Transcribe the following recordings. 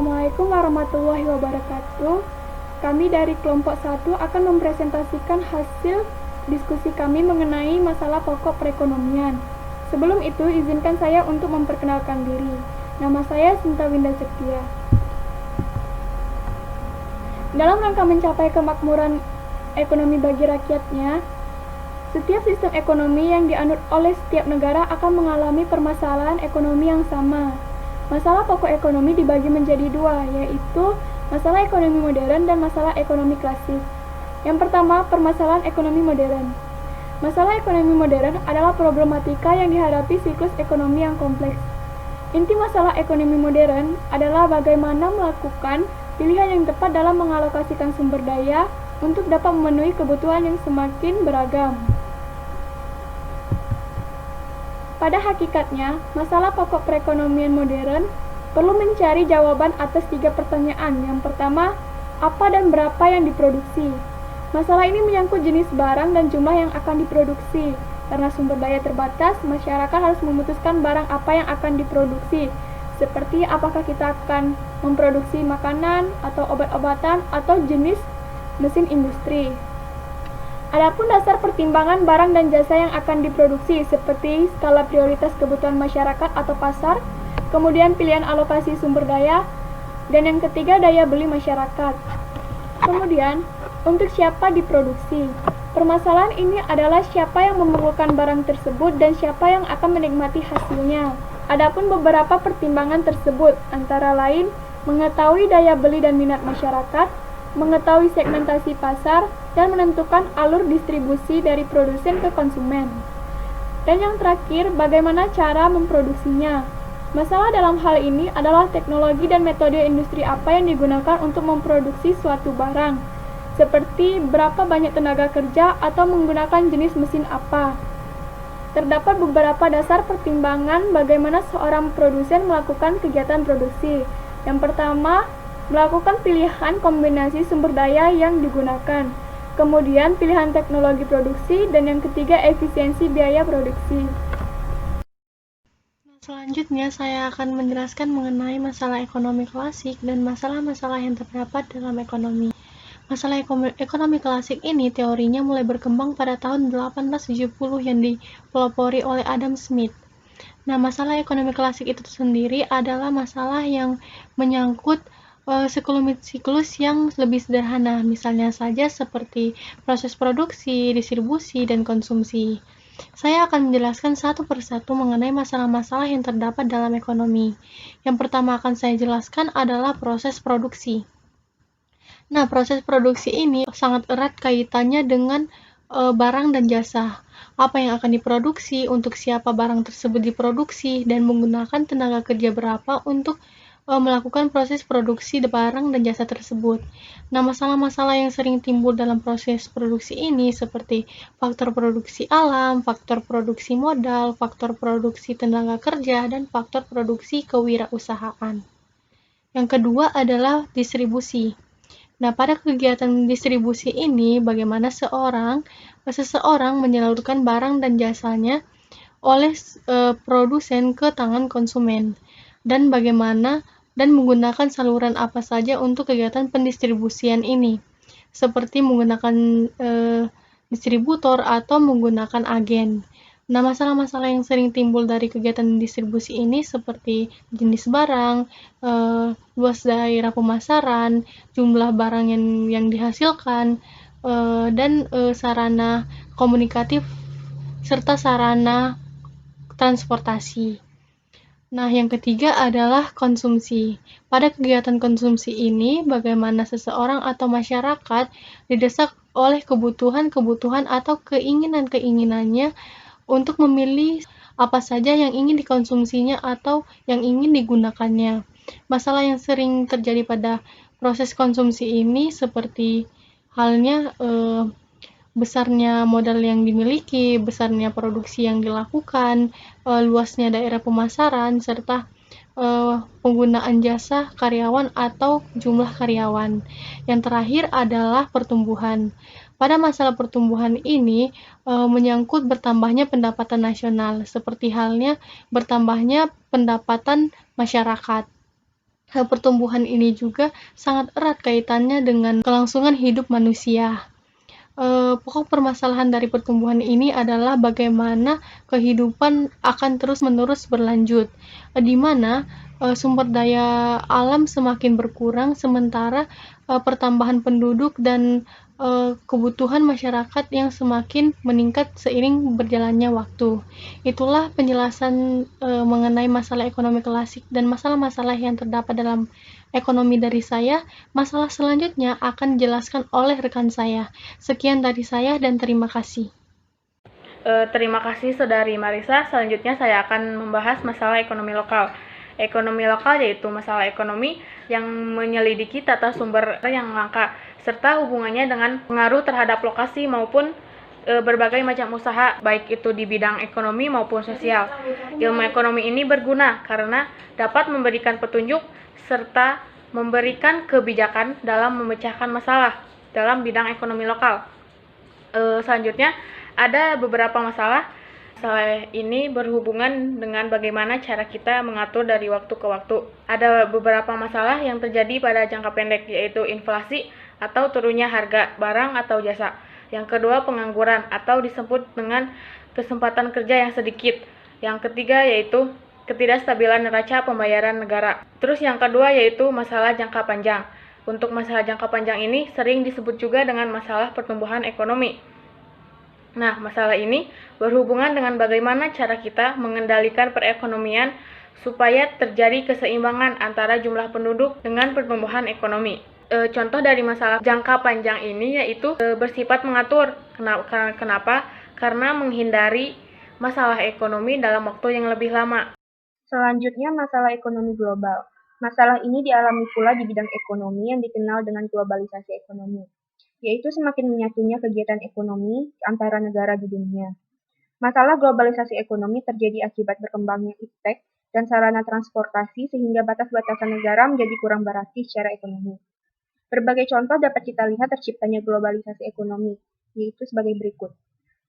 Assalamualaikum warahmatullahi wabarakatuh. Kami dari kelompok 1 akan mempresentasikan hasil diskusi kami mengenai masalah pokok perekonomian. Sebelum itu, izinkan saya untuk memperkenalkan diri. Nama saya Sinta Winda Setia. Dalam rangka mencapai kemakmuran ekonomi bagi rakyatnya, setiap sistem ekonomi yang dianut oleh setiap negara akan mengalami permasalahan ekonomi yang sama. Masalah pokok ekonomi dibagi menjadi dua, yaitu masalah ekonomi modern dan masalah ekonomi klasik. Yang pertama, permasalahan ekonomi modern. Masalah ekonomi modern adalah problematika yang dihadapi siklus ekonomi yang kompleks. Inti masalah ekonomi modern adalah bagaimana melakukan pilihan yang tepat dalam mengalokasikan sumber daya untuk dapat memenuhi kebutuhan yang semakin beragam. Pada hakikatnya, masalah pokok perekonomian modern perlu mencari jawaban atas 3 pertanyaan. Yang pertama, apa dan berapa yang diproduksi? Masalah ini menyangkut jenis barang dan jumlah yang akan diproduksi. Karena sumber daya terbatas, masyarakat harus memutuskan barang apa yang akan diproduksi, seperti apakah kita akan memproduksi makanan atau obat-obatan atau jenis mesin industri. Adapun dasar pertimbangan barang dan jasa yang akan diproduksi seperti skala prioritas kebutuhan masyarakat atau pasar, kemudian pilihan alokasi sumber daya, dan yang ketiga daya beli masyarakat. Kemudian, untuk siapa diproduksi? Permasalahan ini adalah siapa yang memerlukan barang tersebut dan siapa yang akan menikmati hasilnya. Adapun beberapa pertimbangan tersebut antara lain mengetahui daya beli dan minat masyarakat, mengetahui segmentasi pasar, dan menentukan alur distribusi dari produsen ke konsumen. Dan yang terakhir, bagaimana cara memproduksinya. Masalah dalam hal ini adalah teknologi dan metode industri apa yang digunakan untuk memproduksi suatu barang, seperti berapa banyak tenaga kerja atau menggunakan jenis mesin apa. Terdapat beberapa dasar pertimbangan bagaimana seorang produsen melakukan kegiatan produksi. Yang pertama, melakukan pilihan kombinasi sumber daya yang digunakan, kemudian pilihan teknologi produksi, dan yang ketiga efisiensi biaya produksi. Selanjutnya, saya akan menjelaskan mengenai masalah ekonomi klasik dan masalah-masalah yang terdapat dalam ekonomi. Masalah ekonomi klasik ini teorinya mulai berkembang pada tahun 1870 yang dipelopori oleh Adam Smith. Nah, masalah ekonomi klasik itu sendiri adalah masalah yang menyangkut siklus yang lebih sederhana, misalnya saja seperti proses produksi, distribusi, dan konsumsi. Saya akan menjelaskan satu persatu mengenai masalah-masalah yang terdapat dalam ekonomi. Yang pertama akan saya jelaskan adalah proses produksi. Nah, proses produksi ini sangat erat kaitannya dengan barang dan jasa. Apa yang akan diproduksi, untuk siapa barang tersebut diproduksi, dan menggunakan tenaga kerja berapa untuk melakukan proses produksi barang dan jasa tersebut. Nah, masalah-masalah yang sering timbul dalam proses produksi ini seperti faktor produksi alam, faktor produksi modal, faktor produksi tenaga kerja, dan faktor produksi kewirausahaan. Yang kedua adalah distribusi. Nah, pada kegiatan distribusi ini, bagaimana seseorang menyalurkan barang dan jasanya oleh produsen ke tangan konsumen, dan bagaimana dan menggunakan saluran apa saja untuk kegiatan pendistribusian ini, seperti menggunakan distributor atau menggunakan agen. Nah, masalah-masalah yang sering timbul dari kegiatan distribusi ini seperti jenis barang, luas daerah pemasaran, jumlah barang yang dihasilkan, dan sarana komunikatif serta sarana transportasi. Nah, yang ketiga adalah konsumsi. Pada kegiatan konsumsi ini, bagaimana seseorang atau masyarakat didesak oleh kebutuhan-kebutuhan atau keinginan-keinginannya untuk memilih apa saja yang ingin dikonsumsinya atau yang ingin digunakannya. Masalah yang sering terjadi pada proses konsumsi ini seperti halnya besarnya modal yang dimiliki, besarnya produksi yang dilakukan, luasnya daerah pemasaran, serta penggunaan jasa karyawan atau jumlah karyawan. Yang terakhir adalah pertumbuhan. Pada masalah pertumbuhan ini menyangkut bertambahnya pendapatan nasional, seperti halnya bertambahnya pendapatan masyarakat. Pertumbuhan ini juga sangat erat kaitannya dengan kelangsungan hidup manusia. Pokok permasalahan dari pertumbuhan ini adalah bagaimana kehidupan akan terus-menerus berlanjut, di mana sumber daya alam semakin berkurang, sementara pertambahan penduduk dan kebutuhan masyarakat yang semakin meningkat seiring berjalannya waktu. Itulah penjelasan mengenai masalah ekonomi klasik dan masalah-masalah yang terdapat dalam ekonomi dari saya. Masalah selanjutnya akan dijelaskan oleh rekan saya. Sekian dari saya dan terima kasih. Terima kasih Saudari Marisa. Selanjutnya saya akan membahas masalah ekonomi lokal. Ekonomi lokal yaitu masalah ekonomi yang menyelidiki tata sumber yang langka, serta hubungannya dengan pengaruh terhadap lokasi maupun berbagai macam usaha, baik itu di bidang ekonomi maupun sosial. Ilmu ekonomi ini berguna karena dapat memberikan petunjuk serta memberikan kebijakan dalam memecahkan masalah dalam bidang ekonomi lokal. Selanjutnya, ada beberapa masalah. Masalah ini berhubungan dengan bagaimana cara kita mengatur dari waktu ke waktu. Ada beberapa masalah yang terjadi pada jangka pendek, yaitu inflasi atau turunnya harga barang atau jasa. Yang kedua, pengangguran atau disebut dengan kesempatan kerja yang sedikit. Yang ketiga yaitu ketidakstabilan neraca pembayaran negara. Terus yang kedua yaitu masalah jangka panjang. Untuk masalah jangka panjang ini sering disebut juga dengan masalah pertumbuhan ekonomi. Nah, masalah ini berhubungan dengan bagaimana cara kita mengendalikan perekonomian supaya terjadi keseimbangan antara jumlah penduduk dengan pertumbuhan ekonomi. Contoh dari masalah jangka panjang ini yaitu bersifat mengatur. Kenapa? Karena menghindari masalah ekonomi dalam waktu yang lebih lama. Selanjutnya, masalah ekonomi global. Masalah ini dialami pula di bidang ekonomi yang dikenal dengan globalisasi ekonomi, yaitu semakin menyatunya kegiatan ekonomi antara negara di dunia. Masalah globalisasi ekonomi terjadi akibat berkembangnya iptek dan sarana transportasi sehingga batas-batasan negara menjadi kurang berarti secara ekonomi. Berbagai contoh dapat kita lihat terciptanya globalisasi ekonomi, yaitu sebagai berikut.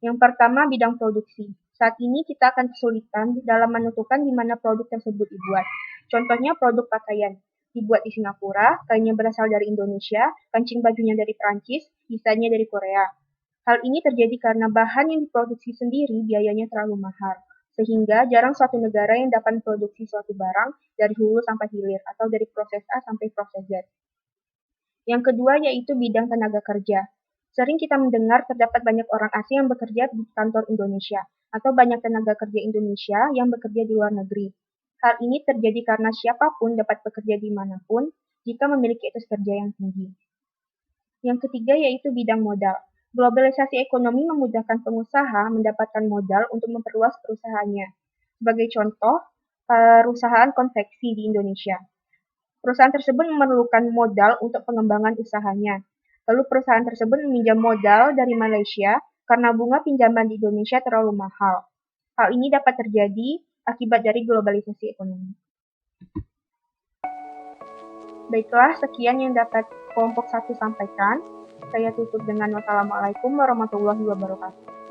Yang pertama, bidang produksi. Saat ini kita akan kesulitan dalam menentukan di mana produk tersebut dibuat. Contohnya produk pakaian. Dibuat di Singapura, kainnya berasal dari Indonesia, kancing bajunya dari Prancis, desainnya dari Korea. Hal ini terjadi karena bahan yang diproduksi sendiri biayanya terlalu mahal, sehingga jarang suatu negara yang dapat memproduksi suatu barang dari hulu sampai hilir atau dari proses A sampai proses Z. Yang kedua yaitu bidang tenaga kerja. Sering kita mendengar terdapat banyak orang asing yang bekerja di kantor Indonesia, atau banyak tenaga kerja Indonesia yang bekerja di luar negeri. Hal ini terjadi karena siapapun dapat bekerja dimanapun jika memiliki etos kerja yang tinggi. Yang ketiga yaitu bidang modal. Globalisasi ekonomi memudahkan pengusaha mendapatkan modal untuk memperluas perusahaannya. Sebagai contoh, perusahaan konveksi di Indonesia. Perusahaan tersebut memerlukan modal untuk pengembangan usahanya. Lalu perusahaan tersebut meminjam modal dari Malaysia karena bunga pinjaman di Indonesia terlalu mahal. Hal ini dapat terjadi akibat dari globalisasi ekonomi. Baiklah, sekian yang dapat kelompok 1 sampaikan. Saya tutup dengan wassalamualaikum warahmatullahi wabarakatuh.